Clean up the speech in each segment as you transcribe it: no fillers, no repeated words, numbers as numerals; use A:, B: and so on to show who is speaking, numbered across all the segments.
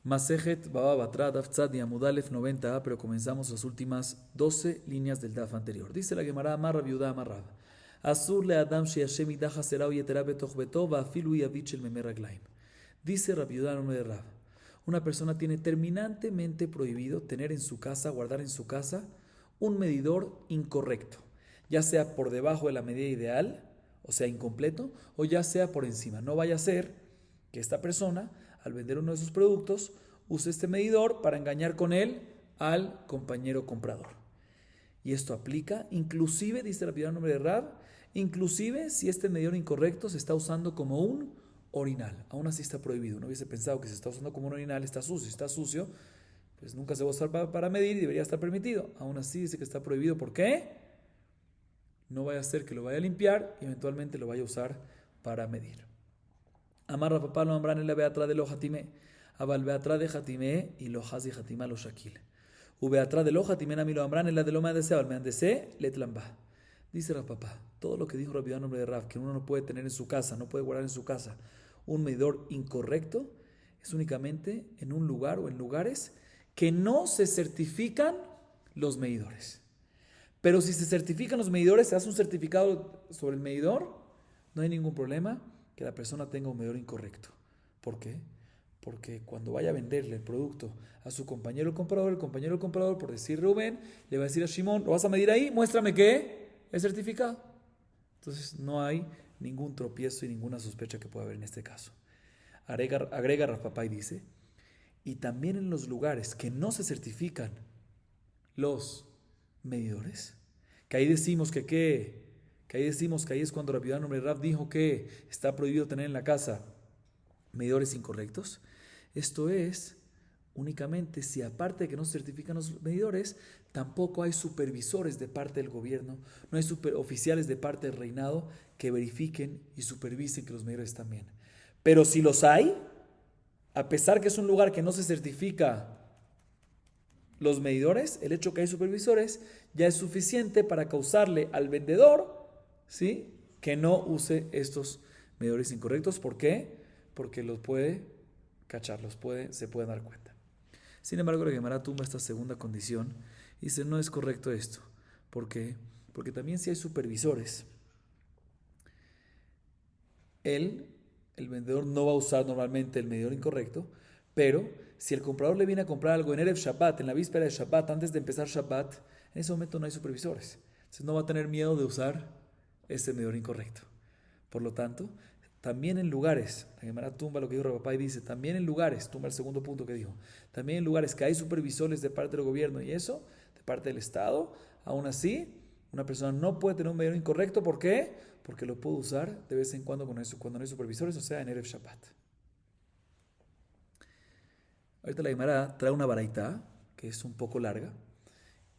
A: Masejet Baba Batra, Daf Tzad y Amudalef 90a, pero comenzamos las últimas 12 líneas del Daf anterior. Dice la Gemara, Amarra Viuda Amarrab. Asur le Adam Sheashem Idaha Serao Yetera Betoch Beto, Vafilu Yavich el Memeraglaim. Dice Rabiudá, nombre de Rab. Una persona tiene terminantemente prohibido tener en su casa, guardar en su casa, un medidor incorrecto, ya sea por debajo de la medida ideal, o sea, incompleto, o ya sea por encima. No vaya a ser que esta persona, al vender uno de sus productos, use este medidor para engañar con él al compañero comprador. Y esto aplica, inclusive, dice la piedad nombre de Rab, inclusive si este medidor incorrecto se está usando como un orinal. Aún así está prohibido. Uno hubiese pensado que se está usando como un orinal, está sucio, pues nunca se va a usar para medir y debería estar permitido. Aún así dice que está prohibido. ¿Por qué? No vaya a ser que lo vaya a limpiar y eventualmente lo vaya a usar para medir. Amarra papá lo ambran en la beatra de lo jatime. Abal beatra de jatime y lo hazi jatima lo shakil. U beatra de lo jatime a mí lo ambran en la de lo meandese, abal meandese, letlamba. Dice Rav papá, todo lo que dijo Rabbi en nombre de Rav, que uno no puede tener en su casa, no puede guardar en su casa un medidor incorrecto, es únicamente en un lugar o en lugares que no se certifican los medidores. Pero si se certifican los medidores, se hace un certificado sobre el medidor, no hay ningún problema que la persona tenga un medidor incorrecto. ¿Por qué? Porque cuando vaya a venderle el producto a su compañero el compañero comprador, por decir Rubén, le va a decir a Shimón, ¿lo vas a medir ahí? Muéstrame que es certificado. Entonces no hay ningún tropiezo y ninguna sospecha que pueda haber en este caso. Agrega Rav Papá y dice, y también en los lugares que no se certifican los medidores, que ahí decimos que ahí decimos que ahí es cuando Rabbi nombre Rab dijo que está prohibido tener en la casa medidores incorrectos. Esto es únicamente si aparte de que no se certifican los medidores, tampoco hay supervisores de parte del gobierno, no hay oficiales de parte del reinado que verifiquen y supervisen que los medidores están bien. Pero si los hay, a pesar que es un lugar que no se certifica los medidores, el hecho que hay supervisores ya es suficiente para causarle al vendedor, ¿sí?, que no use estos medidores incorrectos. ¿Por qué? Porque los puede cachar, se pueden dar cuenta. Sin embargo, la Gemara tumba esta segunda condición y dice, no es correcto esto. ¿Por qué? Porque también si hay supervisores, el vendedor no va a usar normalmente el medidor incorrecto, pero si el comprador le viene a comprar algo en Erev Shabbat, en la víspera de Shabbat, antes de empezar Shabbat, en ese momento no hay supervisores. Entonces no va a tener miedo de usar este medidor incorrecto. Por lo tanto, también en lugares, la Gemara tumba lo que dijo Rabbi y dice, también en lugares, tumba el segundo punto que dijo, también en lugares que hay supervisores de parte del gobierno y eso, de parte del Estado, aún así, una persona no puede tener un medidor incorrecto. ¿Por qué? Porque lo puede usar de vez en cuando cuando no hay supervisores, o sea, en Erev Shabbat. Ahorita la Gemara trae una baraita, que es un poco larga,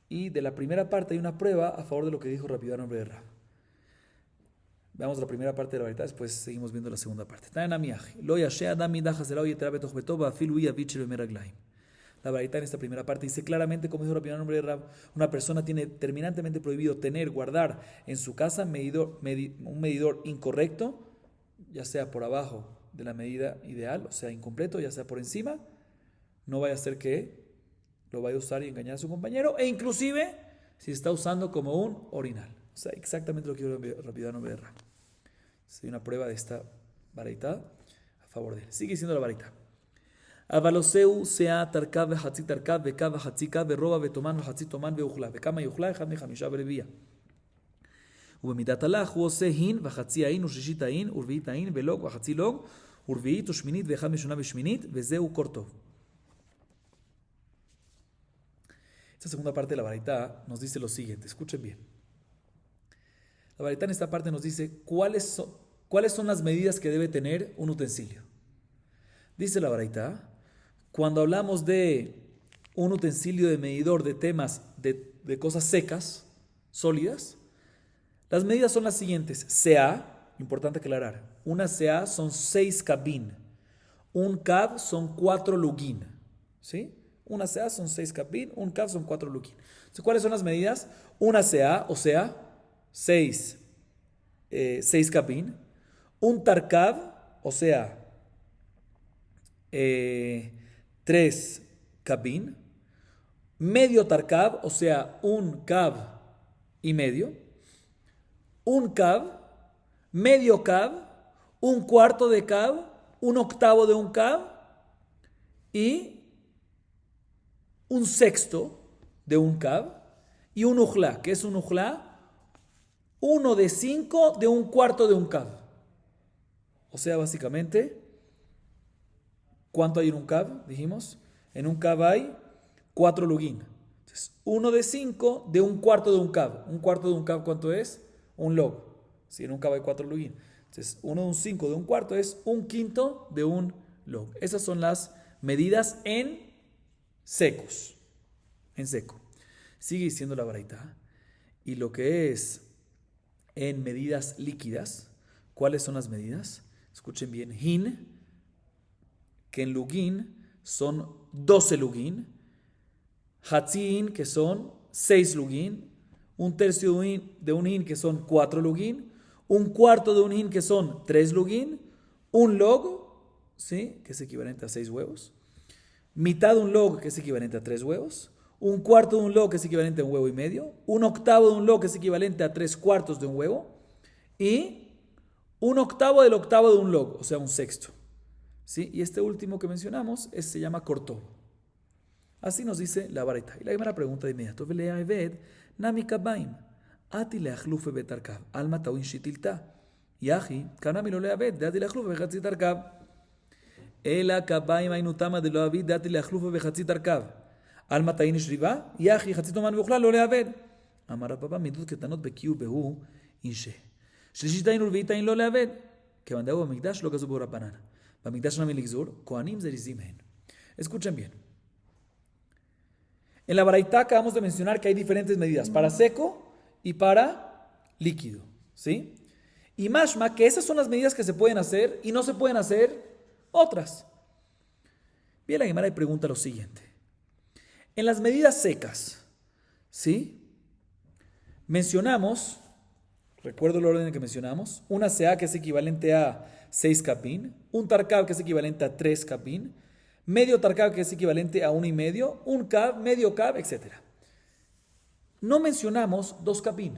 A: y de la primera parte hay una prueba a favor de lo que dijo Rabbi nombre de Rab. Veamos la primera parte de la baraita, después seguimos viendo la segunda parte. La baraita en esta primera parte dice claramente, como dijo Rabbi nombre de Rab, una persona tiene terminantemente prohibido tener, guardar en su casa un medidor incorrecto, ya sea por abajo de la medida ideal, o sea, incompleto, ya sea por encima. No vaya a ser que lo vaya a usar y engañar a su compañero, e inclusive si está usando como un orinal. O sea, exactamente lo que dijo Rabbi nombre de Rab. Hay una prueba de esta baraita a favor de él. Sigue diciendo la baraita. Avaloseu sea tarkav vechatzi tarkav vekav vechatzi kav veroba vetoman vechatzi toman veujla vekama yujla echad mechamisha berevia. ובמידת הלך הוא עושה הין וחצי העין ושלישית העין ורביעית העין ולוג וחצי לוג ורביעית ושמינית ואחד משונה ושמינית וזהו קור טוב. Esta segunda parte de la baraita nos dice lo siguiente, escuchen bien. La baraita en esta parte nos dice cuáles son las medidas que debe tener un utensilio. Dice la baraita, cuando hablamos de un utensilio de medidor de temas de cosas secas, sólidas, las medidas son las siguientes. CA, importante aclarar, una CA son 6 kabin, un kab son 4 lugin, ¿sí? Una CA son 6 kabin, un kab son 4 lugin. Entonces, ¿cuáles son las medidas? Una CA, o sea, 6 kabin, un tarkab, o sea, 3 kabin, medio tarkab, o sea, un kab y medio, un kab, medio kab, un cuarto de kab, un octavo de un kab y un sexto de un kab y un ujla. ¿Qué es un ujla? 1 de 5 de un cuarto de un kab. O sea, básicamente, ¿cuánto hay en un kab? Dijimos, en un kab hay 4 lugin. Entonces, 1 de 5 de un cuarto de un kab. Un cuarto de un kab, ¿cuánto es? Un log. Si en un kab hay 4 lugin. Entonces, 1 de un 5 de un cuarto es un quinto de un log. Esas son las medidas en secos. En seco. Sigue diciendo la baraita. Y lo que es en medidas líquidas, ¿cuáles son las medidas? Escuchen bien. Hin, que en lugin son 12 lugin. Hatzin, que son 6 lugin. Un tercio de un hin, que son 4 lugin. Un cuarto de un hin, que son 3 lugin. Un log, ¿sí? Que es equivalente a 6 huevos. Mitad de un log, que es equivalente a 3 huevos. Un cuarto de un log, que es equivalente a un huevo y medio. Un octavo de un log, que es equivalente a 3 cuartos de un huevo. Y un octavo del octavo de un log, o sea, un sexto. ¿Sí? Y este último que mencionamos se llama cortó. Así nos dice la baraita. Y la primera pregunta de inmediato. Nami kabaim. Ati leachlufe betarkab. Alma tawin shitilta. Yahi, kanami lo leabed. Dati leachlufe bechatzi tarkab. Ela kabaim ainutama de lo avid. Dati leachlufe bechatzi tarkab. Alma tawin shriva. Yahi, chatzi toman beuchla lo leabed. Amara papa midut ketanot bekiu behu inshe. Shlishitain urvitain lo leabed. Que bandeu bamikdash lo kazu borapana. Bamikdash nami ligzur. Koanim zerizim hen. Escuchen bien. En la baraita acabamos de mencionar que hay diferentes medidas para seco y para líquido, ¿sí? Y mashma, que esas son las medidas que se pueden hacer y no se pueden hacer otras. Bien, la Gemara pregunta lo siguiente. En las medidas secas, ¿sí? Mencionamos, recuerdo el orden que mencionamos, una seá que es equivalente a 6 kapin, un tarkab que es equivalente a 3 kapin, medio tarkab que es equivalente a 1,5, un kab, medio kab, etc. No mencionamos 2 kapin.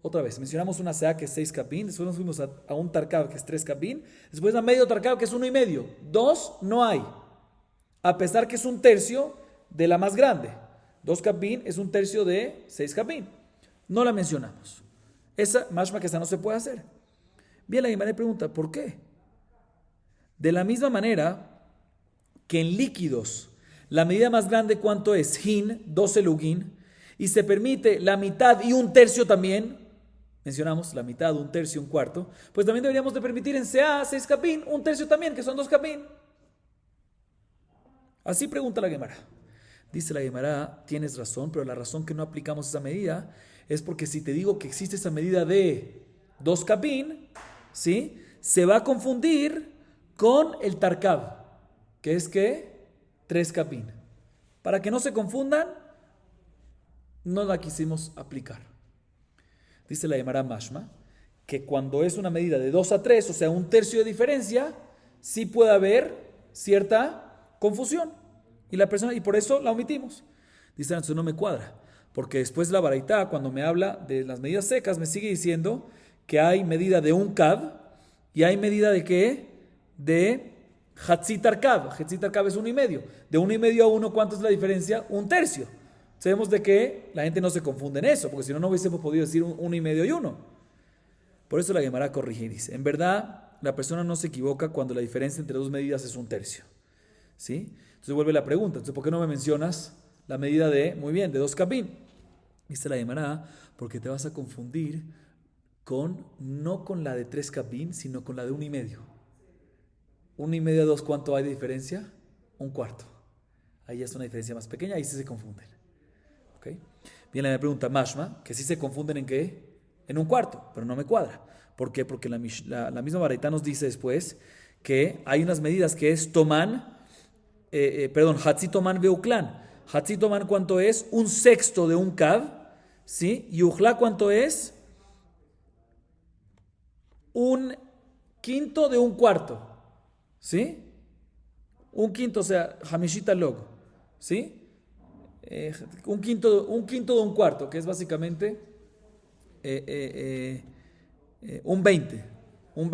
A: Otra vez, mencionamos una seá que es 6 kapin, después nos fuimos a un tarkab que es 3 kapin, después a medio tarkab que es 1,5. 2 no hay, a pesar que es un tercio de la más grande. 2 kapin es un tercio de 6 kapin. No la mencionamos. Esa, mashma que esa no se puede hacer. Bien, la Gemara pregunta, ¿por qué? De la misma manera que en líquidos la medida más grande, ¿cuánto es? Hin, 12 lugin, y se permite la mitad y un tercio también, mencionamos la mitad, un tercio, un cuarto, pues también deberíamos de permitir en CA 6 kapin, un tercio también, que son 2 kapin. Así pregunta la Gemara. Dice la Gemara, tienes razón, pero la razón que no aplicamos esa medida es porque si te digo que existe esa medida de 2 kapin, ¿sí? Se va a confundir con el tarkab, que es que 3 kapin. Para que no se confundan, no la quisimos aplicar. Dice la Gemara mashma, que cuando es una medida de 2 a 3, o sea, un tercio de diferencia, sí puede haber cierta confusión. Y por eso la omitimos. Dice, entonces no me cuadra, porque después la baraita, cuando me habla de las medidas secas, me sigue diciendo que hay medida de un kab y hay medida de ¿qué? De Hatzitar Kab. Hatzitar Kab es 1,5. De 1,5 a 1, ¿cuánto es la diferencia? Un tercio. Sabemos de que la gente no se confunde en eso, porque si no, no hubiésemos podido decir 1,5 y 1. Por eso la Gemara corrige y dice, en verdad, la persona no se equivoca cuando la diferencia entre dos medidas es un tercio. ¿Sí? Entonces vuelve la pregunta, entonces ¿por qué no me mencionas la medida de, muy bien, de 2 kapin? Dice la Gemara, porque te vas a confundir no con la de 3 kapin, sino con la de 1,5. 1,5 a 2, ¿cuánto hay de diferencia? Un cuarto. Ahí ya es una diferencia más pequeña, ahí sí se confunden. ¿Okay? Bien, la pregunta, mashma, que sí se confunden en qué? En un cuarto, pero no me cuadra. ¿Por qué? Porque la misma baraita nos dice después que hay unas medidas que es Hatzi toman veuklan. Hatzi toman, ¿cuánto es? Un sexto de un kab, ¿sí? Y ujla, ¿cuánto es? Un quinto de un cuarto. ¿Sí? Un quinto, o sea, Hamishita log, ¿sí? Un quinto de un cuarto, que es básicamente un 20, un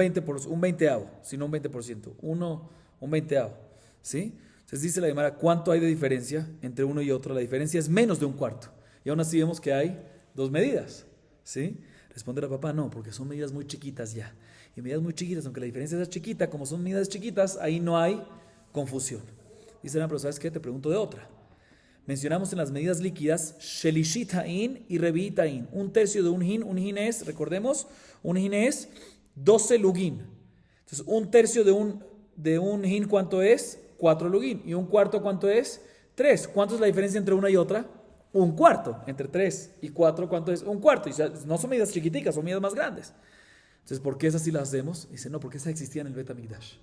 A: veinteavo, sino un 20%, un veinteavo, ¿sí? Entonces dice la Gemara, ¿cuánto hay de diferencia entre uno y otro? La diferencia es menos de un cuarto. Y aún así vemos que hay dos medidas, ¿sí? Responde la papá, no, porque son medidas muy chiquitas ya. Y medidas muy chiquitas, aunque la diferencia sea chiquita, como son medidas chiquitas, ahí no hay confusión. Dice, pero ¿sabes qué? Te pregunto de otra. Mencionamos en las medidas líquidas Shelishit Hain y Revi'it Hain. Un tercio de un hin es, recordemos, un hin es 12 lugin. Entonces, un tercio de un hin, ¿cuánto es? 4 lugin. ¿Y un cuarto cuánto es? 3. ¿Cuánto es la diferencia entre una y otra? Un cuarto. Entre 3 y 4, ¿cuánto es? Un cuarto. Y no son medidas chiquiticas, son medidas más grandes. Entonces, ¿por qué esas sí las hacemos? Dice, no, porque esas existían en el Bet HaMikdash.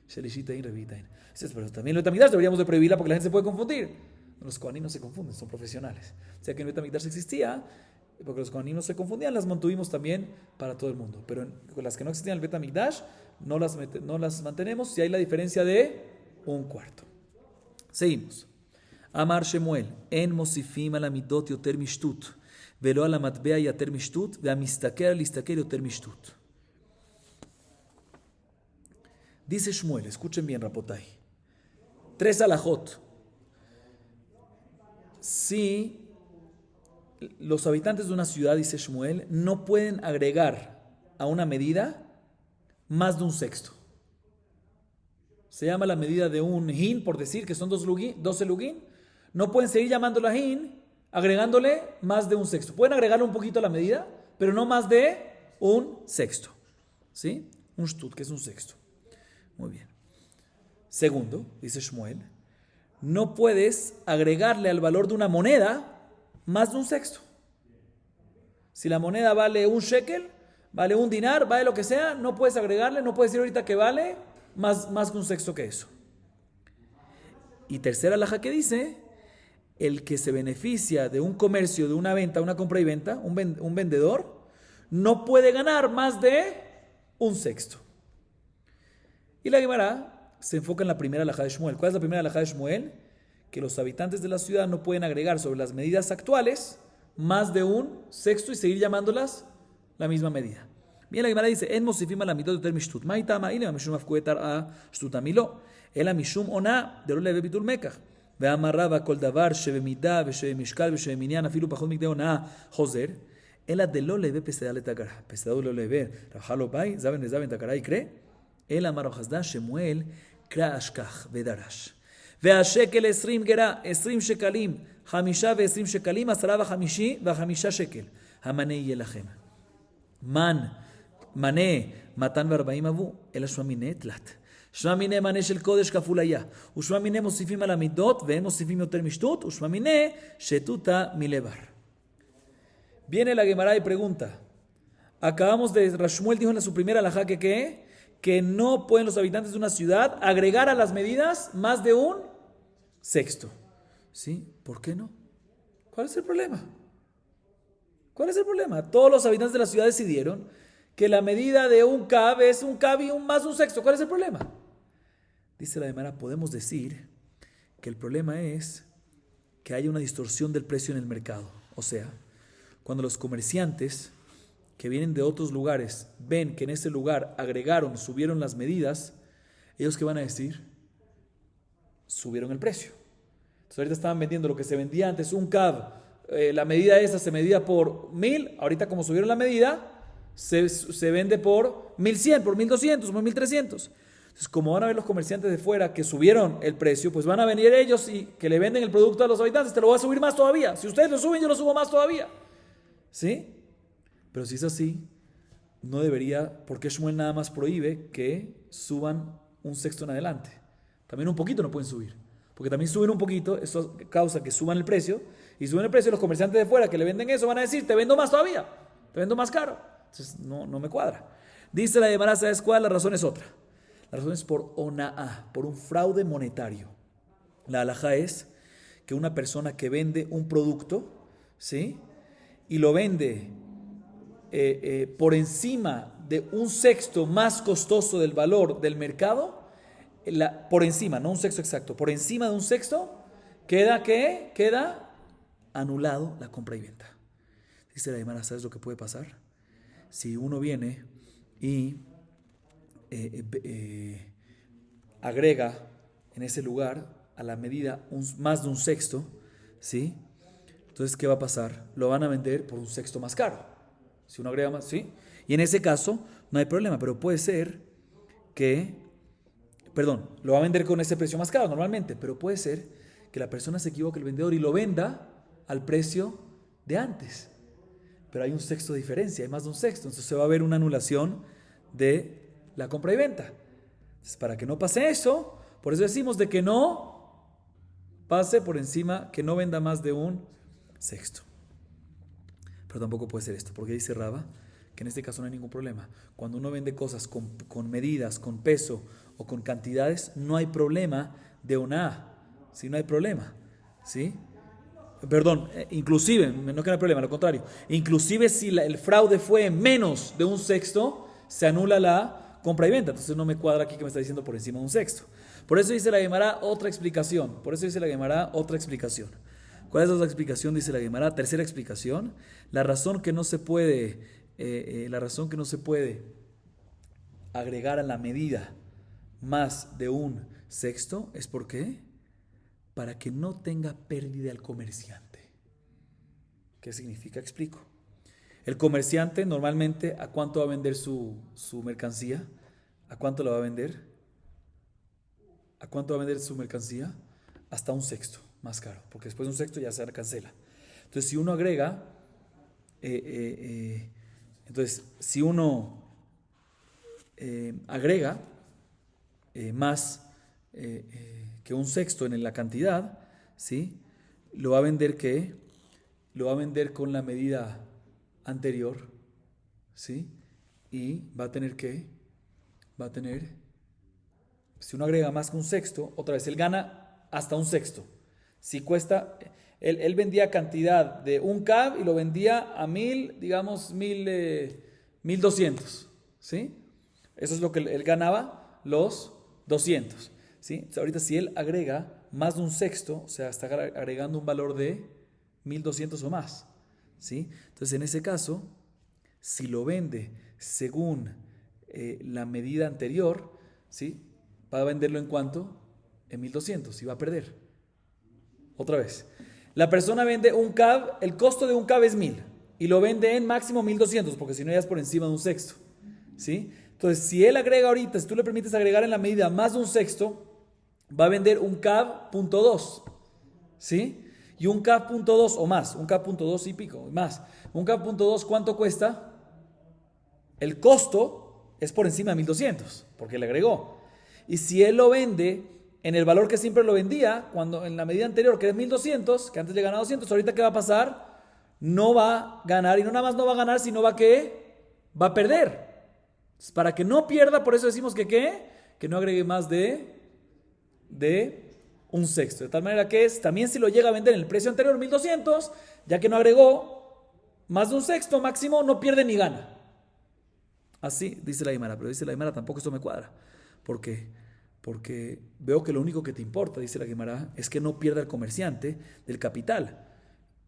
A: Shelishit Hain, Revi'it Hain. Dice, pero también el Bet HaMikdash deberíamos de prohibirla porque la gente se puede confundir. Los Kohanim no se confunden, son profesionales. O sea que en el Bet HaMikdash existía, porque los Kohanim no se confundían, las mantuvimos también para todo el mundo. Pero con las que no existían en el Bet HaMikdash, no las mantenemos si hay la diferencia de un cuarto. Seguimos. Amar Shemuel, en mosifim ala midot yoter mishtut, velo ala matbea yater mishtut, veamistaker al istaker yoter mishtut. Dice Shmuel, escuchen bien, Rapotai. 3 alajot. Si los habitantes de una ciudad, dice Shmuel, no pueden agregar a una medida más de un sexto. Se llama la medida de un hin, por decir que son 12 lugin. No pueden seguir llamándola hin, agregándole más de un sexto. Pueden agregarle un poquito a la medida, pero no más de un sexto. ¿Sí? Un shtut, que es un sexto. Muy bien. Segundo, dice Shmuel, no puedes agregarle al valor de una moneda más de un sexto. Si la moneda vale un shekel, vale un dinar, vale lo que sea, no puedes agregarle, no puedes decir ahorita que vale más que un sexto que eso. Y tercera alhaja que dice, el que se beneficia de un comercio, de una venta, una compra y venta, un vendedor, no puede ganar más de un sexto. Y la Gemara se enfoca en la primera alhaja de Shmuel. ¿Cuál es la primera alhaja de Shmuel? Que los habitantes de la ciudad no pueden agregar sobre las medidas actuales más de un sexto y seguir llamándolas la misma medida. Bien, la Gemara dice, en mosifim ala midot yoter mishtut. Ma itama ine mishum afkuetar a shtut amilo. Ela mishum ona de lo leve bitul mekach. Ve'amar Rava kol davar shebemidah ושבמשקל ושבמניין אפילו פחות מכדי הונאה חוזר. אלא דלא לווה פסדה לתגרה. פסדה לא לווה. רבחה לא באי, זבן לזבן תגרה יקרה. אלא אמר רב חסדא שמואל קרא אשכח ודרש. והשקל 20 גרה, 20 שקלים, 5 ו20 שקלים, 10 ו5 שקל. המנה יהיה לכם. מנה 240 אבו, אלא שמע מנה תלת. שמע מנה מנה של קודש כפול היה. ושמע מנה מוסיפים על המידות, והם מוסיפים יותר משטות, ושמע מנה שטותה מלבר. Viene la Gemara y pregunta. Acabamos de, Shmuel dijo en su primera alajá que no pueden los habitantes de una ciudad agregar a las medidas más de un sexto. ¿Sí? ¿Por qué no? ¿Cuál es el problema? ¿Cuál es el problema? Todos los habitantes de la ciudad decidieron que la medida de un cab es un cab y más un sexto. ¿Cuál es el problema? Dice la Gemara, podemos decir que el problema es que hay una distorsión del precio en el mercado. O sea, cuando los comerciantes que vienen de otros lugares ven que en ese lugar agregaron, subieron las medidas, ¿ellos qué van a decir? Subieron el precio. Entonces ahorita estaban vendiendo lo que se vendía antes, un cab, la medida esa se medía por 1000, ahorita como subieron la medida, se vende por 1100, por 1200, por 1300. Entonces como van a ver los comerciantes de fuera que subieron el precio, pues van a venir ellos y que le venden el producto a los habitantes, te lo voy a subir más todavía. Si ustedes lo suben, yo lo subo más todavía. ¿Sí? Pero si es así, no debería, porque Shmuel nada más prohíbe que suban un sexto en adelante. También un poquito no pueden subir. Porque también suben un poquito, eso causa que suban el precio. Y suben el precio, los comerciantes de fuera que le venden eso van a decir, te vendo más todavía, te vendo más caro. Entonces no me cuadra. Dice la Gemara, ¿sabes cuál? La razón es otra. La razón es por ona'a, por un fraude monetario. La halajá es que una persona que vende un producto, ¿sí? Y lo vende por encima de un sexto más costoso del valor del mercado, por encima, no un sexto exacto, por encima de un sexto, queda ¿qué? Queda anulado la compra y venta. Dice la Gemara, ¿sabes lo que puede pasar? Si uno viene y agrega en ese lugar a la medida más de un sexto, ¿sí? Entonces, ¿qué va a pasar? Lo van a vender por un sexto más caro. Si uno agrega más, ¿sí? Y en ese caso no hay problema, pero puede ser que, perdón, lo va a vender con ese precio más caro normalmente, pero puede ser que la persona se equivoque, el vendedor, y lo venda al precio de antes. Pero hay un sexto de diferencia, hay más de un sexto, entonces se va a ver una anulación de la compra y venta. Entonces, para que no pase eso, por eso decimos de que no pase por encima, que no venda más de un sexto. Pero tampoco puede ser esto, porque dice Raba que en este caso no hay ningún problema. Cuando uno vende cosas con medidas, con peso o con cantidades, no hay problema de una A. ¿Sí? No hay problema. ¿Sí? Perdón, inclusive, no que no hay problema, al contrario. Inclusive si el fraude fue menos de un sexto, se anula la compra y venta. Entonces no me cuadra aquí que me está diciendo por encima de un sexto. Por eso dice la Gemara otra explicación. ¿Cuál es la otra explicación? Dice la Gemara, tercera explicación. La razón que no se puede agregar a la medida más de un sexto es ¿por qué? Para que no tenga pérdida el comerciante. ¿Qué significa? Explico. El comerciante normalmente ¿a cuánto va a vender su mercancía? ¿A cuánto la va a vender? ¿A cuánto va a vender su mercancía? Hasta un sexto, más caro, porque después de un sexto ya se cancela. Entonces, si uno agrega, agrega más que un sexto en la cantidad, ¿sí? Lo va a vender ¿qué? Lo va a vender con la medida anterior, ¿sí? Y va a tener ¿qué? Va a tener, si uno agrega más que un sexto, otra vez, él gana hasta un sexto. Si cuesta, él vendía cantidad de un cab y lo vendía a 1000, digamos 1200, ¿sí? Eso es lo que él ganaba, los 200, ¿sí? Entonces, ahorita si él agrega más de un sexto, o sea, está agregando un valor de 1200 o más, ¿sí? Entonces, en ese caso, si lo vende según la medida anterior, ¿sí? Va a venderlo en cuánto? En 1200 y va a perder. Otra vez. La persona vende un cab, el costo de un cab es 1000 y lo vende en máximo 1200 porque si no ya es por encima de un sexto, ¿sí? Entonces, si él agrega ahorita, si tú le permites agregar en la medida más de un sexto, va a vender un cab .2, ¿sí? Y un cab .2 o más, un cab .2 y pico, más. Un cab .2, ¿cuánto cuesta? El costo es por encima de 1200, porque le agregó. Y si él lo vende en el valor que siempre lo vendía, cuando en la medida anterior, que es 1200, que antes le ganaba 200, ahorita ¿qué va a pasar? No va a ganar, y no nada más no va a ganar, sino va a perder. Para que no pierda, por eso decimos que ¿qué? Que no agregue más de un sexto. De tal manera que también si lo llega a vender en el precio anterior, 1200, ya que no agregó más de un sexto máximo, no pierde ni gana. Así dice la Gemara, pero dice la Gemara, tampoco esto me cuadra. ¿Por qué? Porque veo que lo único que te importa, dice la Gemara, es que no pierda el comerciante del capital.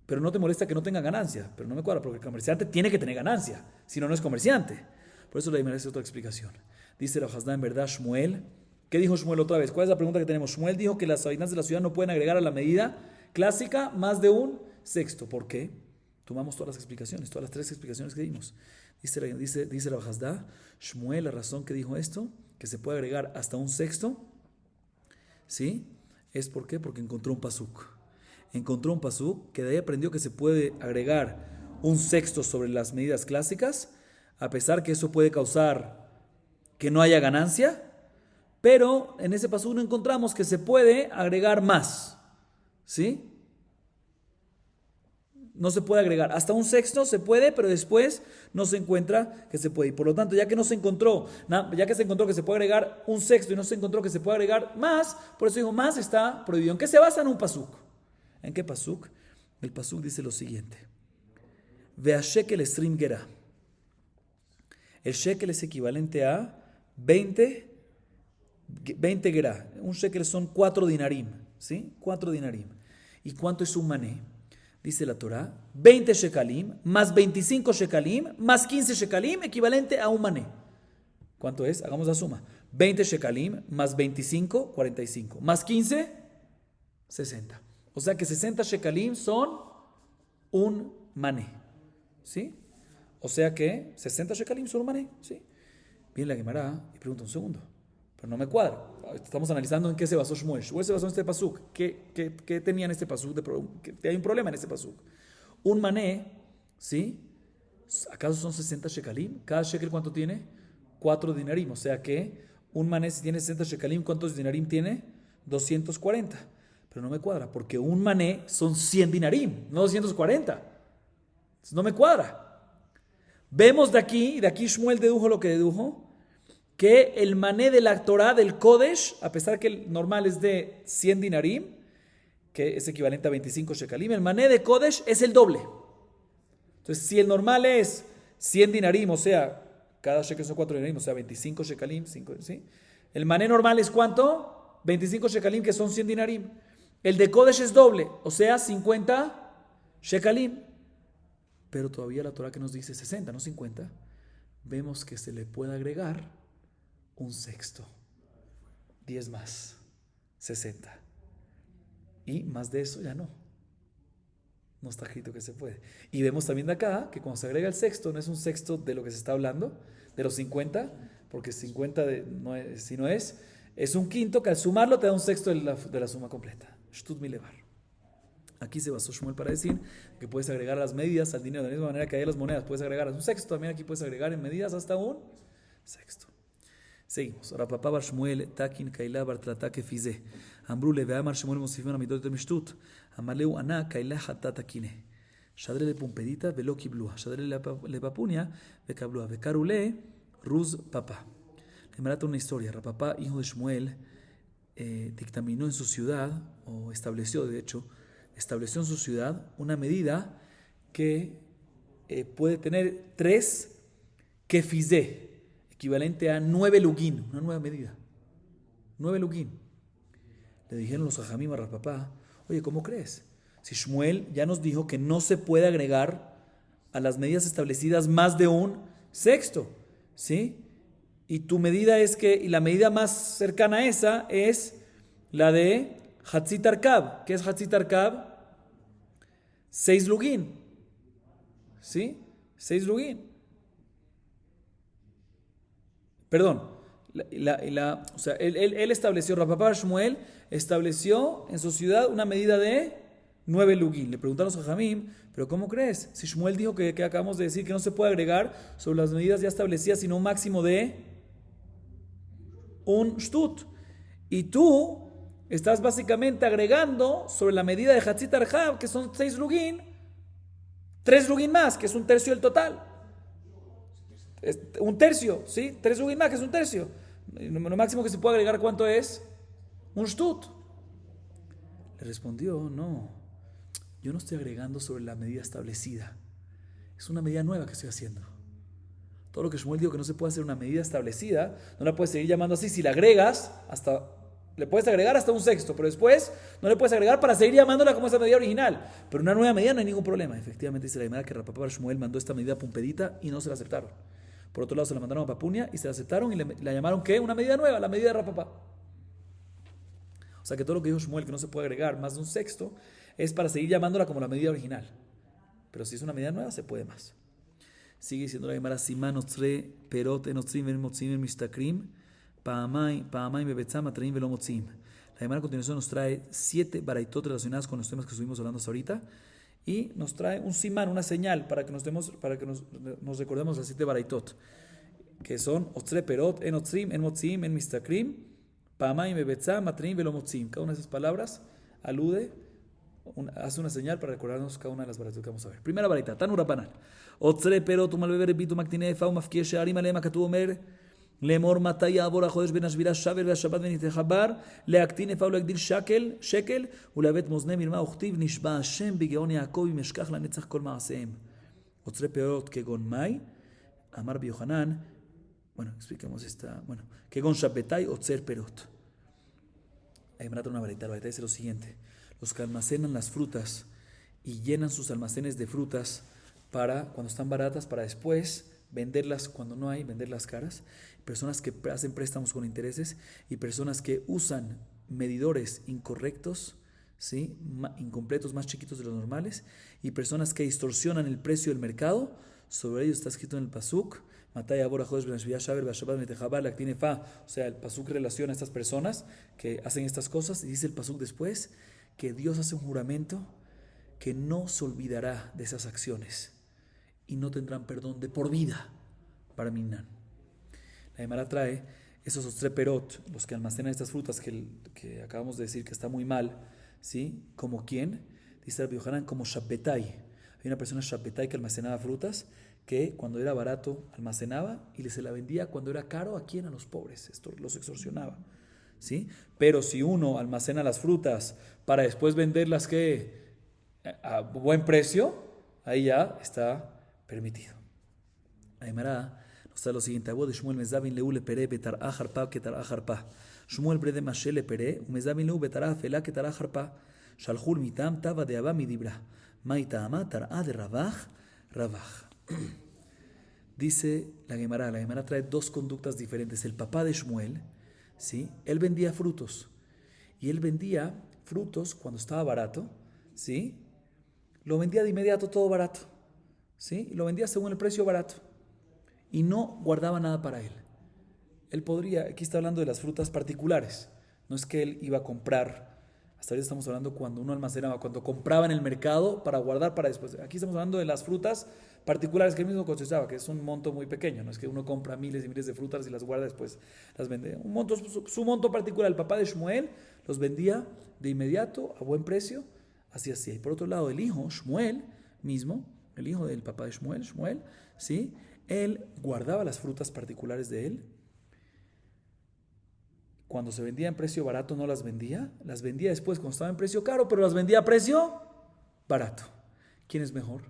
A: Pero no te molesta que no tenga ganancia. Pero no me cuadra, porque el comerciante tiene que tener ganancia, si no, no es comerciante. Por eso la Gemara hace otra explicación. Dice la Hafazda en verdad, Shmuel. ¿Qué dijo Shmuel otra vez? ¿Cuál es la pregunta que tenemos? Shmuel dijo que las habitantes de la ciudad no pueden agregar a la medida clásica más de un sexto. ¿Por qué? Tomamos todas las explicaciones, todas las tres explicaciones que dimos. Dice la Hafazda, Shmuel, la razón que dijo esto, que se puede agregar hasta un sexto, ¿sí? ¿Es por qué? Porque encontró un pasuk. Encontró un pasuk que de ahí aprendió que se puede agregar un sexto sobre las medidas clásicas, a pesar que eso puede causar que no haya ganancia, pero en ese pasuk no encontramos que se puede agregar más, ¿sí? No se puede agregar. Hasta un sexto se puede, pero después no se encuentra que se puede. Y por lo tanto, ya que se encontró que se puede agregar un sexto y no se encontró que se puede agregar más, por eso digo, más está prohibido. ¿En qué se basa? En un pasuk. ¿En qué pasuk? El pasuk dice lo siguiente. Ve a shekel esrim gerá. El shekel es equivalente a 20 20 gerá. Un shekel son 4 dinarim. ¿Sí? 4 dinarim. ¿Y cuánto es un mané? Dice la Torá, 20 shekalim, más 25 shekalim, más 15 shekalim, equivalente a un mané. ¿Cuánto es? Hagamos la suma. 20 shekalim, más 25, 45. Más 15, 60. O sea que 60 shekalim son un mané. ¿Sí? O sea que 60 shekalim son un mané. ¿Sí? Viene la Gemara y pregunta un segundo. Pero no me cuadra. Estamos analizando en qué se basó Shmuel. Shmuel se basó en este pasuk. ¿Qué tenía en este pasuk? Hay un problema en este pasuk. Un mané, ¿sí? ¿Acaso son 60 shekalim? ¿Cada shekel cuánto tiene? 4 dinarim. O sea que un mané, si tiene 60 shekalim, ¿cuántos dinarim tiene? 240. Pero no me cuadra, porque un mané son 100 dinarim, no 240. Entonces no me cuadra. Vemos de aquí Shmuel dedujo lo que dedujo, que el mané de la Torah del Kodesh, a pesar que el normal es de 100 dinarim, que es equivalente a 25 shekalim, el mané de Kodesh es el doble. Entonces, si el normal es 100 dinarim, o sea, cada shekel son 4 dinarim, o sea, 25 shekalim, 5, ¿sí? El mané normal es ¿cuánto? 25 shekalim, que son 100 dinarim. El de Kodesh es doble, o sea, 50 shekalim. Pero todavía la Torah que nos dice 60, no 50, vemos que se le puede agregar un sexto, 10 más, 60. Y más de eso ya no. No está escrito que se puede. Y vemos también de acá que cuando se agrega el sexto, no es un sexto de lo que se está hablando, de los 50, porque 50 si no es un quinto que al sumarlo te da un sexto de la suma completa. Shtut mi levar. Aquí se basó Shmuel para decir que puedes agregar las medidas al dinero de la misma manera que hay las monedas. Puedes agregar un sexto, también aquí puedes agregar en medidas hasta un sexto. Seguimos. Rapapá bar Shmuel, takin kaila bar tlata kefize. Ambrule veamar Shmuel mosifim amidot mishtut. Amaleu ana kaila hatta takine. Shadre le pumpedita velo kiblua. Shadre le papunia ve kablua. Ve karule ruz papá. Le marata una historia. Rapapá, hijo de Shmuel, dictaminó en su ciudad, o estableció en su ciudad una medida que puede tener 3 kefizé, equivalente a 9 lugín, una nueva medida. 9 lugín. Le dijeron los jajamim a Rapapá, oye, ¿cómo crees? Si Shmuel ya nos dijo que no se puede agregar a las medidas establecidas más de un sexto, ¿sí? Y tu medida y la medida más cercana a esa es la de Hatzit Arkab. ¿Qué es Hatzit Arkab? 6 lugín. ¿Sí? 6 lugín. Perdón. O sea, él estableció, Rapapá Shmuel estableció en su ciudad una medida de 9 lugín. Le preguntaron a Jamim, ¿pero cómo crees? Si Shmuel dijo que acabamos de decir que no se puede agregar sobre las medidas ya establecidas, sino un máximo de un shtut. Y tú estás básicamente agregando sobre la medida de Hatzit Arjab, que son 6 lugín, 3 lugín más, que es un tercio del total. Un tercio, ¿sí? 3 lugín más, que es un tercio. Lo máximo que se puede agregar, ¿cuánto es? Un shtut. Le respondió, no, yo no estoy agregando sobre la medida establecida. Es una medida nueva que estoy haciendo. Todo lo que Shmuel dijo que no se puede hacer una medida establecida, no la puedes seguir llamando así. Si la agregas, le puedes agregar hasta un sexto, pero después no le puedes agregar para seguir llamándola como esa medida original. Pero una nueva medida no hay ningún problema. Efectivamente dice la Gemara que Rapapá Shmuel mandó esta medida pumpedita y no se la aceptaron. Por otro lado se la mandaron a Papunia y se la aceptaron y la llamaron ¿qué? Una medida nueva, la medida de Rapapá. O sea que todo lo que dijo Shmuel que no se puede agregar más de un sexto es para seguir llamándola como la medida original. Pero si es una medida nueva se puede más. Sigue diciendo la Gemara, Simán otzre perot enotzrim vemotzim mistakrim paamaim bebetzam atreim velo motzim. La Gemara a continuación nos trae 7 baraitot relacionadas con los temas que estuvimos hablando hasta ahorita y nos trae un simán, una señal para que nos recordemos las 7 baraitot, que son otzre perot enotzrim enmotzim en mistakrim paamaim bebetzam atreim velo motzim. Cada una de esas palabras hace una señal para recordarnos cada una de las baraitot que vamos a ver. Primera baraita, Tanu Rabbanan. עוצרי פירות ומלווה ריבית ומקטיני איפה ומפקיעי שערים עליהם הכתוב אומר לאמור מתי יעבור החודש בין השבירה שבר והשבת ונתחבר להקטין איפה ולהגדיל שקל ולהבאת מאזני מרמה וכתיב נשבע השם בגאון יעקב אם אשכח לנצח כל מעשיהם. עוצרי פירות כגון מאי אמר רבי יוחנן Bueno, expliquemos esta. Bueno, que gon shabetai otzer perot. Ahí me trata una varita. La varita dice lo siguiente: los que almacenan las frutas y llenan sus almacenes de frutas para cuando están baratas, para después venderlas cuando no hay, venderlas caras. Personas que hacen préstamos con intereses y personas que usan medidores incorrectos, ¿sí? Incompletos, más chiquitos de los normales, y personas que distorsionan el precio del mercado. Sobre ellos está escrito en el Pasuk, o sea, el Pasuk relaciona a estas personas que hacen estas cosas y dice el Pasuk después que Dios hace un juramento que no se olvidará de esas acciones y no tendrán perdón de por vida para Minnan. La Gemara trae esos ostreperot, los que almacenan estas frutas que acabamos de decir que está muy mal, ¿sí? ¿Como quién? Dice Rabbi Yohanan, como Shabbetai. Hay una persona Shabbetai que almacenaba frutas que cuando era barato almacenaba y se la vendía cuando era caro. ¿A quién? A los pobres. Esto los extorsionaba, ¿sí? Pero si uno almacena las frutas para después venderlas a buen precio, ahí ya está permitido. La Gemara nos trae lo siguiente: Abod de Shmuel mezavin leu lepere betar ajarpa ketar ajarpa. Shmuel brede mashe lepere umezavin leu betar afela ketar ajarpa. Shalchul mitam tava de abba midibra. Maitama tar'a de rabaj rabaj. Dice la Gemara trae dos conductas diferentes. El papá de Shmuel, ¿sí? Él vendía frutos. Y él vendía frutos cuando estaba barato, ¿sí? Lo vendía de inmediato todo barato, ¿sí? Y lo vendía según el precio barato. Y no guardaba nada para él. Él podría, aquí está hablando de las frutas particulares. No es que él iba a comprar. Hasta ahorita estamos hablando cuando uno almacenaba, cuando compraba en el mercado para guardar para después. Aquí estamos hablando de las frutas particulares que él mismo cosechaba, que es un monto muy pequeño. No es que uno compra miles y miles de frutas y las guarda después las vende. Un monto, su monto particular. El papá de Shmuel los vendía de inmediato a buen precio. Así hacía. Y por otro lado, el hijo, Shmuel mismo, el hijo del papá de Shmuel, ¿sí? Él guardaba las frutas particulares de él. Cuando se vendía en precio barato no las vendía después cuando estaba en precio caro, pero las vendía a precio barato. ¿Quién es mejor?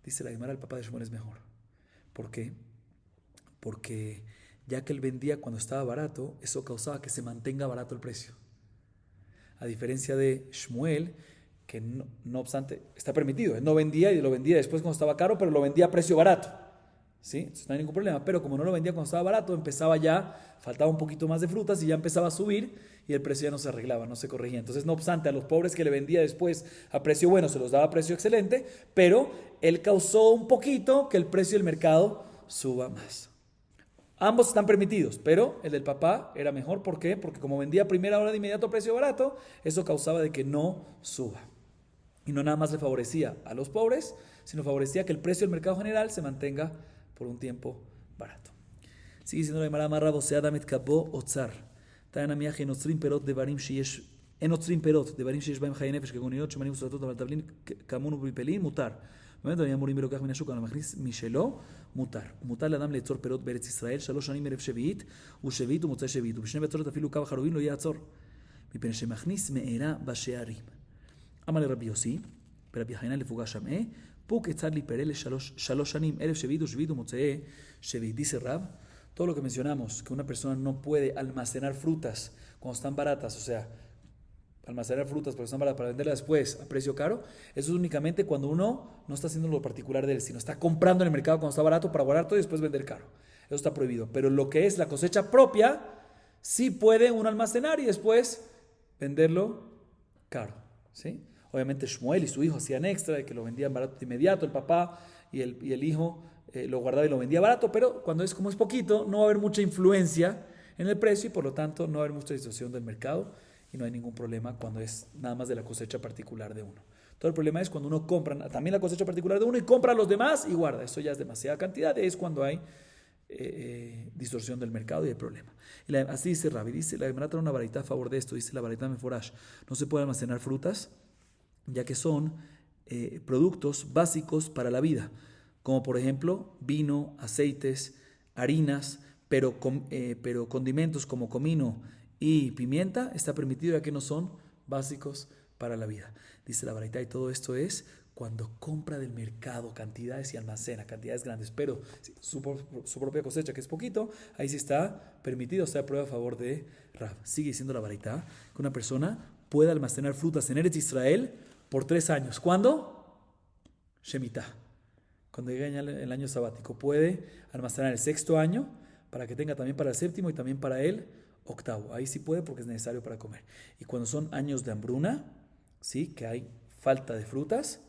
A: Dice la Gemara, el papá de Shmuel es mejor. ¿Por qué? Porque ya que él vendía cuando estaba barato, eso causaba que se mantenga barato el precio. A diferencia de Shmuel, que no obstante está permitido, él no vendía y lo vendía después cuando estaba caro, pero lo vendía a precio barato, ¿sí? Entonces no hay ningún problema, pero como no lo vendía cuando estaba barato, empezaba ya, faltaba un poquito más de frutas y ya empezaba a subir y el precio ya no se arreglaba, no se corregía. Entonces, no obstante, a los pobres que le vendía después a precio bueno, se los daba a precio excelente, pero él causó un poquito que el precio del mercado suba más. Ambos están permitidos, pero el del papá era mejor. ¿Por qué? Porque como vendía a primera hora de inmediato a precio barato, eso causaba de que no suba. Y no nada más le favorecía a los pobres, sino favorecía que el precio del mercado general se mantenga por un tiempo barato. Sigue diciendo la Gemara Marra Bosea Damet Kabo Otzar. Tayan amiach enotrim perot de barim sheyesh enotrim perot de barim sheyesh baim chay nefesh kegoniyot shemanim ustratot aval tavlin kamun ubipelin mutar. באמת אני אמורים בלוקח מן השוק, אבל מכניס משלו, מותר. מותר לאדם ליצור פירות בארץ ישראל 3 שנים ערב שביעית, ושביעית ומוצאי שביעית, ובשני בצורת אפילו קו החרובים לא יעצור, מפני שמכניס מארה בשערים. אמר לרבי יוסי, ברבי חנינא לפוגש שמעה, פוק יצר להיפרע ל3 שנים ערב שביעית ושביעית ומוצאי שביעית. Dice Rab, todo lo que mencionamos, que una persona no puede almacenar frutas cuando están baratas, o sea, almacenar frutas porque están baratas para venderlas después a precio caro, eso es únicamente cuando uno no está haciendo lo particular de él, sino está comprando en el mercado cuando está barato para guardar todo y después vender caro. Eso está prohibido. Pero lo que es la cosecha propia, sí puede uno almacenar y después venderlo caro, ¿sí? Obviamente Shmuel y su hijo hacían extra de que lo vendían barato de inmediato, el papá y el hijo lo guardaba y lo vendía barato, pero cuando es como es poquito, no va a haber mucha influencia en el precio y por lo tanto no va a haber mucha distorsión del mercado. Y no hay ningún problema cuando es nada más de la cosecha particular de uno. Todo el problema es cuando uno compra también la cosecha particular de uno y compra a los demás y guarda. Eso ya es demasiada cantidad y es cuando hay distorsión del mercado y hay problema. Así dice Rabbi, dice la Gemara trae una varita a favor de esto, dice la varita Meforash. No se puede almacenar frutas ya que son productos básicos para la vida, como por ejemplo vino, aceites, harinas, pero condimentos como comino y pimienta está permitido ya que no son básicos para la vida. Dice la baraita y todo esto es cuando compra del mercado cantidades y almacena cantidades grandes, pero su propia cosecha, que es poquito, ahí sí está permitido, o sea, prueba a favor de Rav. Sigue diciendo la baraita que una persona puede almacenar frutas en Eretz Israel por 3 años. ¿Cuándo? Shemitah. Cuando llegue el año sabático. Puede almacenar el 6º año para que tenga también para el 7º y también para el 8º. Ahí sí puede porque es necesario para comer. Y cuando son años de hambruna, ¿sí? Que hay falta de frutas,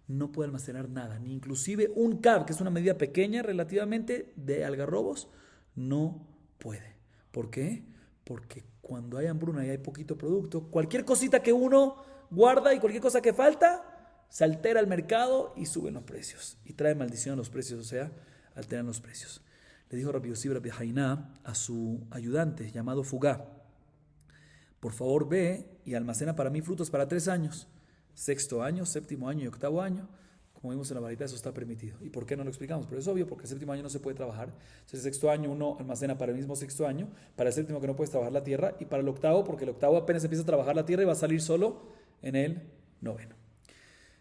A: no puede almacenar nada, ni inclusive un cab, que es una medida pequeña relativamente de algarrobos, no puede. ¿Por qué? Porque cuando hay hambruna y hay poquito producto, cualquier cosita que uno guarda y cualquier cosa que falta, se altera el mercado y suben los precios. Y trae maldición a los precios, o sea, alteran los precios. Le dijo Rabbi Yossi Rabbi Hainá a su ayudante llamado Fugá: por favor ve y almacena para mí frutos para 3 años. 6º año, 7º año y 8º año. Como vimos en la varita, eso está permitido. ¿Y por qué no lo explicamos? Pero es obvio, porque el 7º año no se puede trabajar. Entonces el 6º año uno almacena para el mismo 6º año, para el 7º que no puedes trabajar la tierra, y para el 8º, porque el 8º apenas empieza a trabajar la tierra y va a salir solo en el 9º.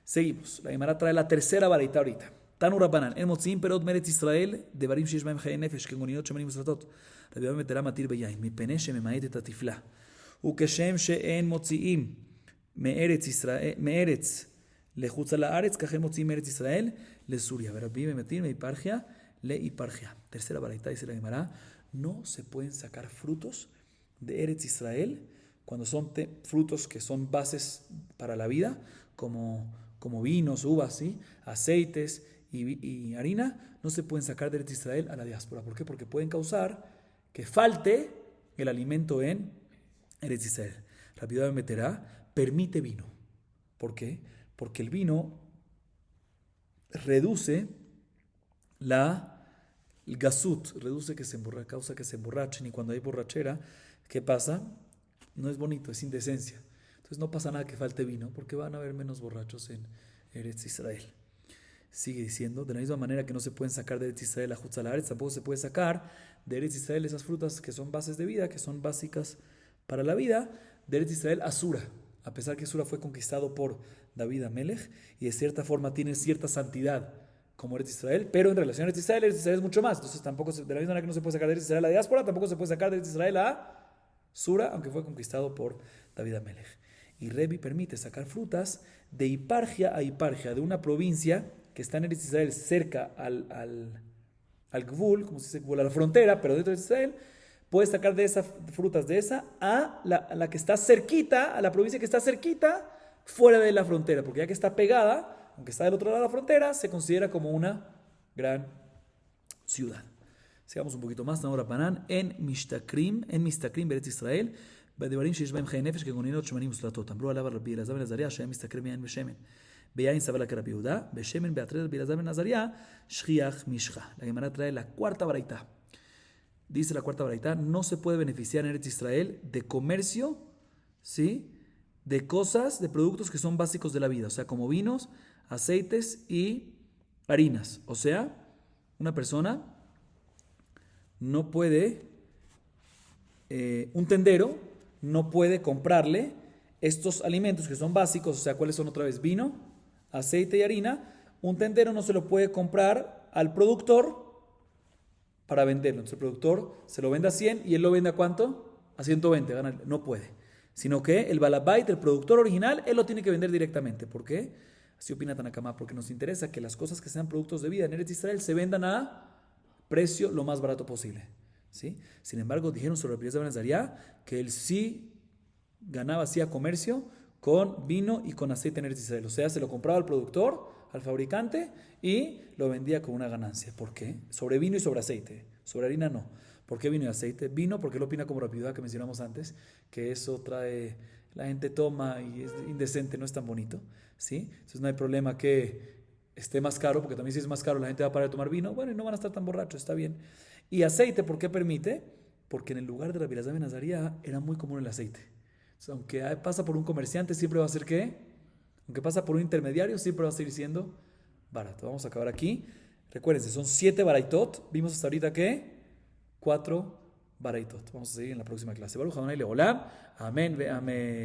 A: Seguimos. La Gemara trae la tercera varita ahorita. Tanu Rabbanan, en Motzim perot meretz Israel, de barim sheish bahem chaye nefesh, kegoninot shemanim usratot. Rabbi Yochanan meterá matir beyain, mipnei shememaet et hatifla. Ukeshem she'en motziim מארץ לחוץ על הארץ, ככה מוציאים מארץ ישראל לסוריה. ורבים ממתים מהיפרחיה להיפרחיה. Tercera baraita dice la Gemara: no se pueden sacar frutos de Eretz Israel cuando son frutos que son bases para la vida, como vinos, uvas, ¿sí? Aceites y harina. No se pueden sacar de Eretz Israel a la diáspora. ¿Por qué? Porque pueden causar que falte el alimento en Eretz Israel. Rápido me meterá. Permite vino. ¿Por qué? Porque el vino reduce el gasut, reduce causa que se emborrachen, y cuando hay borrachera, ¿qué pasa? No es bonito, es indecencia. Entonces no pasa nada que falte vino, porque van a haber menos borrachos en Eretz Israel. Sigue diciendo, de la misma manera que no se pueden sacar de Eretz Israel a Jutz al-Haaretz, tampoco se puede sacar de Eretz Israel esas frutas que son bases de vida, que son básicas para la vida, de Eretz Israel a Sura. A pesar que Sura fue conquistado por David Amelech y de cierta forma tiene cierta santidad como Eretz Israel, pero en relación a Eretz Israel es mucho más. Entonces tampoco, de la misma manera que no se puede sacar de Eretz Israel a la diáspora, tampoco se puede sacar de Eretz Israel a Sura, aunque fue conquistado por David Amelech. Y Rebi permite sacar frutas de hipargia a hipargia, de una provincia que está en Eretz Israel cerca al Gvul, como se dice, a la frontera, pero dentro de Israel. Puedes sacar de esas frutas de esa a la que está cerquita, a la provincia que está cerquita, fuera de la frontera, porque ya que está pegada, aunque está del otro lado de la frontera, se considera como una gran ciudad. Sigamos un poquito más. Ahora Panan en Mistakrim Beretz Israel, בדברים שיש בהם חיי נפש כגונינות שמנים וסלטות. אמרו עליו רבי אלעזר בן עזריה שהיה מסתכר מיין בשמן. ביין סבל כרבי יהודה, בשמן בהתרת רבי אלעזר בן עזריה, שכיח משחה. La Gemara trae la cuarta baraita. Dice la cuarta baraita: no se puede beneficiar en Eretz Israel de comercio, ¿sí? De cosas, de productos que son básicos de la vida, o sea, como vinos, aceites y harinas. O sea, una persona no puede, un tendero no puede comprarle estos alimentos que son básicos, o sea, ¿cuáles son otra vez? Vino, aceite y harina. Un tendero no se lo puede comprar al productor para venderlo. Entonces el productor se lo vende a 100 y él lo vende a ¿cuánto? A 120. No puede. Sino que el balabait, el productor original, él lo tiene que vender directamente. ¿Por qué? Así opina Tanakama, porque nos interesa que las cosas que sean productos de vida en Eretz Israel se vendan a precio lo más barato posible, ¿sí? Sin embargo, dijeron sobre Rabbi Eliezer ben Azariah que él sí ganaba, hacía comercio con vino y con aceite en Eretz Israel. O sea, se lo compraba al productor, al fabricante, y lo vendía con una ganancia. ¿Por qué? Sobre vino y sobre aceite. Sobre harina no. ¿Por qué vino y aceite? Vino porque él opina como Rabbi Yehuda, que mencionamos antes, que eso trae, la gente toma y es indecente, no es tan bonito, ¿sí? Entonces no hay problema que esté más caro, porque también si es más caro la gente va a parar de tomar vino, bueno, y no van a estar tan borrachos, está bien. Y aceite, ¿por qué permite? Porque en el lugar de Rabbi Elazar ben Azariah era muy común el aceite. Entonces, aunque pasa por un comerciante, siempre va a ser ¿qué? Aunque pasa por un intermediario, siempre va a seguir siendo barato. Vamos a acabar aquí. Recuérdense, son 7 baraitot. Vimos hasta ahorita ¿qué? 4 baraitot. Vamos a seguir en la próxima clase. Baruch Adonai Leolam. Amén ve amén.